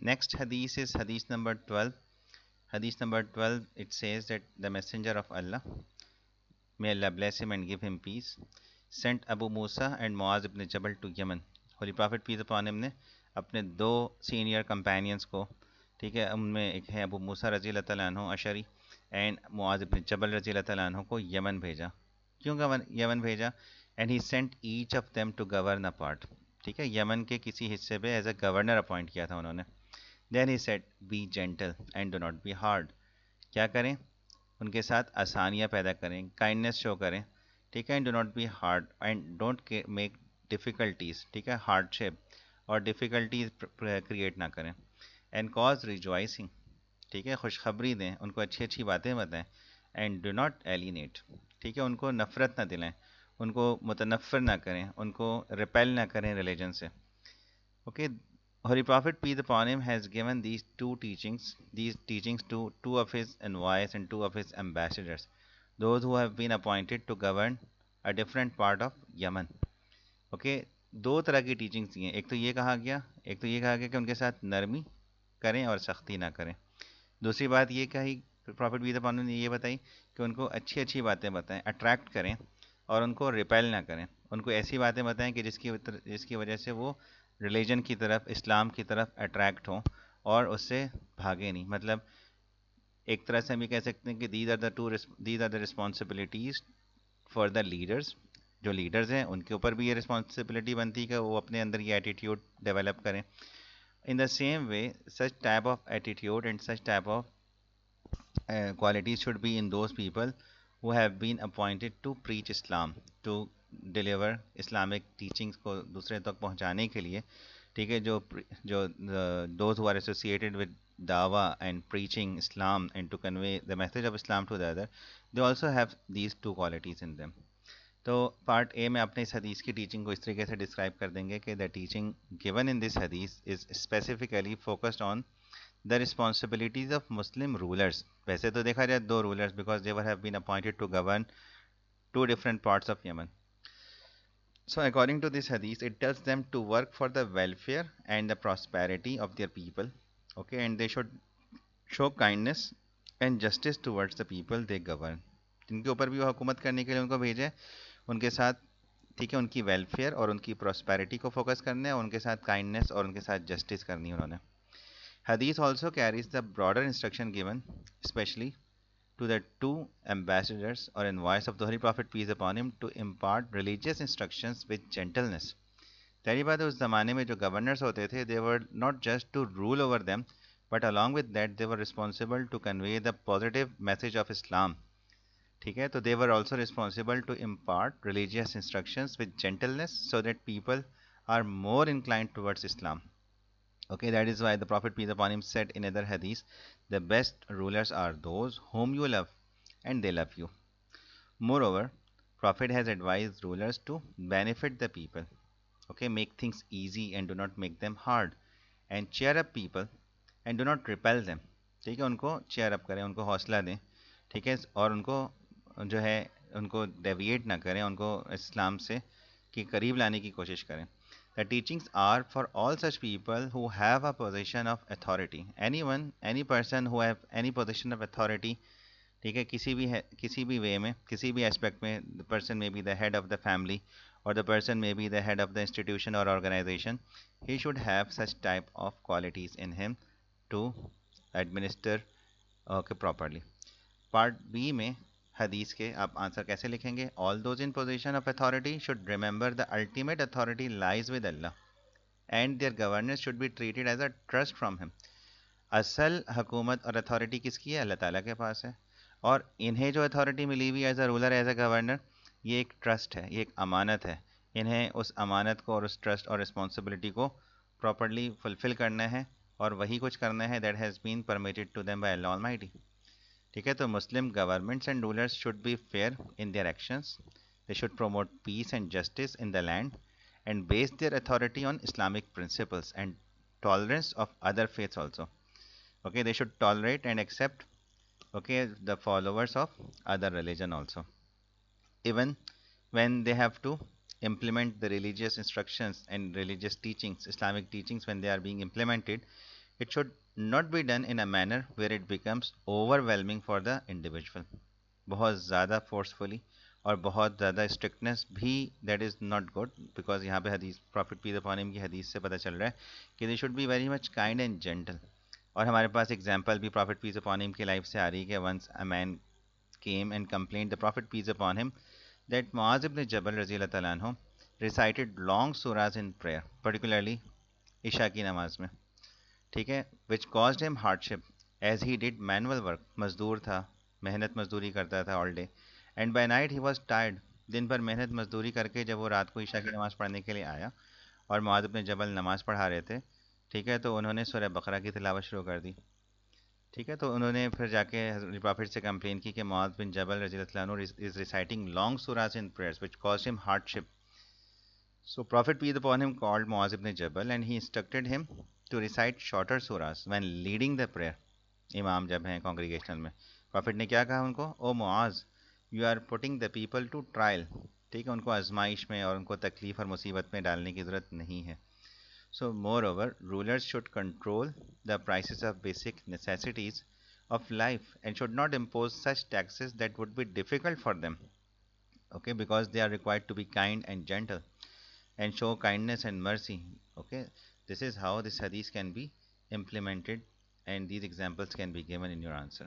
Next hadith is hadith number 12. Hadith number 12, it says that the messenger of Allah, may Allah bless him and give him peace, sent Abu Musa and Muaz ibn Jabal to Yemen. Holy Prophet peace upon him ने अपने दो senior companions को, ठीक है, उनमें एक है अबू मूसा रजी अल्लाह तआला अन्हु अशरी एंड मुआज इब्न जबल रजी अल्लाह तआला अन्हु को यमन भेजा. क्यों यमन भेजा? And he sent each of them to govern a part. ठीक है, यमन के किसी हिस्से पे एज अ गवर्नर अपॉइंट किया था उन्होंने. Then he said be gentle and do not be hard. क्या करें? उनके साथ आसानियाँ पैदा करें, काइंडनेस शो करें. ठीक है, and do not be hard and don't make difficulties. ठीक है, हार्डशिप और डिफ़िकल्टीज क्रिएट ना करें. And cause rejoicing. ठीक है, खुशखबरी दें, उनको अच्छी अच्छी बातें बताएं. And do not एलिनेट. ठीक है, उनको नफ़रत ना दिलाएं, उनको मुतनफ़िर ना करें, उनको रिपेल ना करें रिलीजन से. Okay, Holy Prophet peace upon him has given these teachings to two of his envoys and two of his ambassadors, those who have been appointed to govern a different part of Yemen. Okay, दो तरह की teachings दी हैं. एक तो ये कहा गया कि उनके साथ नरमी करें और सख्ती ना करें. दूसरी बात ये कही, प्रॉफिट पीस अपॉन ने ये बताई कि उनको अच्छी अच्छी बातें बताएं, अट्रैक्ट करें और उनको रिपेल ना करें. उनको ऐसी बातें बताएं कि जिसकी वजह से वो रिलीजन की तरफ, इस्लाम की तरफ अट्रैक्ट हों और उससे भागे नहीं. मतलब एक तरह से हम ये कह सकते हैं कि these are the responsibilities for the leaders. जो लीडर्स हैं उनके ऊपर भी ये रिस्पॉन्सिबिलिटी बनती है कि वो अपने अंदर ये एटीट्यूड डेवलप करें. In the same way such type of attitude and such type of qualities should be in those people who have been appointed to preach Islam, to deliver Islamic teachings को दूसरे तक पहुंचाने के लिए. ठीक है, जो those who are associated with dawa and preaching Islam and to convey the message of Islam to the other, they also have these two qualities in them. तो पार्ट ए में अपने इस हदीस की टीचिंग को इस तरीके से डिस्क्राइब कर देंगे कि the teaching given in this hadith is specifically focused on the responsibilities of Muslim rulers. वैसे तो देखा जाए दो rulers, because they have been appointed to govern two different parts of Yemen. So according to this hadith, it tells them to work for the welfare and the prosperity of their people. Okay, and they should show kindness and justice towards the people they govern. जिनके ऊपर भी वो हुकूमत करने के लिए उनको भेजे, उनके साथ, ठीक है, उनकी वेलफेयर और उनकी प्रॉस्पेरिटी को फोकस करना है, उनके साथ काइंडनेस और उनके साथ जस्टिस करनी है उन्होंने. Hadith also carries the broader instruction given, especially to the two ambassadors or envoys of the Holy Prophet peace upon him, to impart religious instructions with gentleness. पहली बात है, उस ज़माने में जो गवर्नर्स होते थे, they were not just to rule over them, but along with that they were responsible to convey the positive message of Islam. ठीक है, तो they were also responsible to impart religious instructions with gentleness so that people are more inclined towards Islam. Okay, that is why the Prophet peace upon him said in other hadith, the best rulers are those whom you love and they love you. Moreover, Prophet has advised rulers to benefit the people. Okay, make things easy and do not make them hard, and cheer up people and do not repel them. ठीक है, उनको cheer up करें, उनको हौसला दें. ठीक है, और उनको जो है उनको डेविएट ना करें, उनको इस्लाम से के करीब लाने की कोशिश करें. The teachings are for all such people who have a position of authority. Any person who have any position of authority, ठीक है, किसी भी वे में, किसी भी एस्पेक्ट में, the person may be the head of the family or the person may be the head of the institution or organization, he should have such type of qualities in him to administer properly. Part B में हदीस के आप answer कैसे लिखेंगे? All those in position of authority should remember the ultimate authority lies with Allah and their governance should be treated as a trust from him. असल हुकूमत और authority किसकी है? अल्लाह ताला के पास है. और इन्हें जो अथॉरिटी मिली हुई as a ruler, as a governor, ये एक ट्रस्ट है, ये एक अमानत है. इन्हें उस अमानत को और उस ट्रस्ट और रिस्पॉन्सिबिलिटी को प्रॉपरली फुलफिल करना है और वही कुछ करना है that has been permitted to them by Allah Almighty. ठीक है, तो Muslim governments and rulers should be fair in their actions. They should promote peace and justice in the land and base their authority on Islamic principles and tolerance of other faiths also. Okay, they should tolerate and accept, okay, the followers of other religion also, even when they have to implement the religious instructions and religious teachings, Islamic teachings, when they are being implemented, It should not be done in a manner where it becomes overwhelming for the individual. बहुत ज़्यादा forcefully और बहुत ज़्यादा strictness भी that is not good, because यहाँ पे हदीस Prophet peace upon him की हदीस से पता चल रहा है कि they should be very much kind and gentle. और हमारे पास एग्जाम्पल भी Prophet peace upon him की लाइफ से आ रही है कि once a man came and complained the Prophet peace upon him that Muaz ibn Jabal रज़ी अल्लाह तआला अन्हु recited long surahs in prayer, particularly इशा की नमाज में, ठीक है, which caused him hardship as he did manual work, मजदूर था, मेहनत मजदूरी करता था all day, and by night he was tired, दिन भर मेहनत मजदूरी करके जब वो रात को ईशा की नमाज़ पढ़ने के लिए आया और मुआज़ इब्न जबल नमाज़ पढ़ा रहे थे, ठीक है, तो उन्होंने सूरह बकरा की तिलावत शुरू कर दी, ठीक है, तो उन्होंने फिर जाके प्रॉफिट से कंप्लेन की कि मुआज़ बिन जबल रज़ी अल्लाह अन्हु is reciting long surahs in prayers which caused him hardship. So Prophet peace upon him called Muaz ibn Jabal and he instructed him to recite shorter surahs when leading the prayer. इमाम जब हैं congregational में, profit ने क्या कहा उनको, O Muadh you are putting the people to trial, ठीक है, उनको आजमाइश में और उनको तकलीफ और मुसीबत में डालने की ज़रूरत नहीं है. So moreover rulers should control the prices of basic necessities of life and should not impose such taxes that would be difficult for them, okay, because they are required to be kind and gentle and show kindness and mercy. Okay, this is how this hadith can be implemented, and these examples can be given in your answer.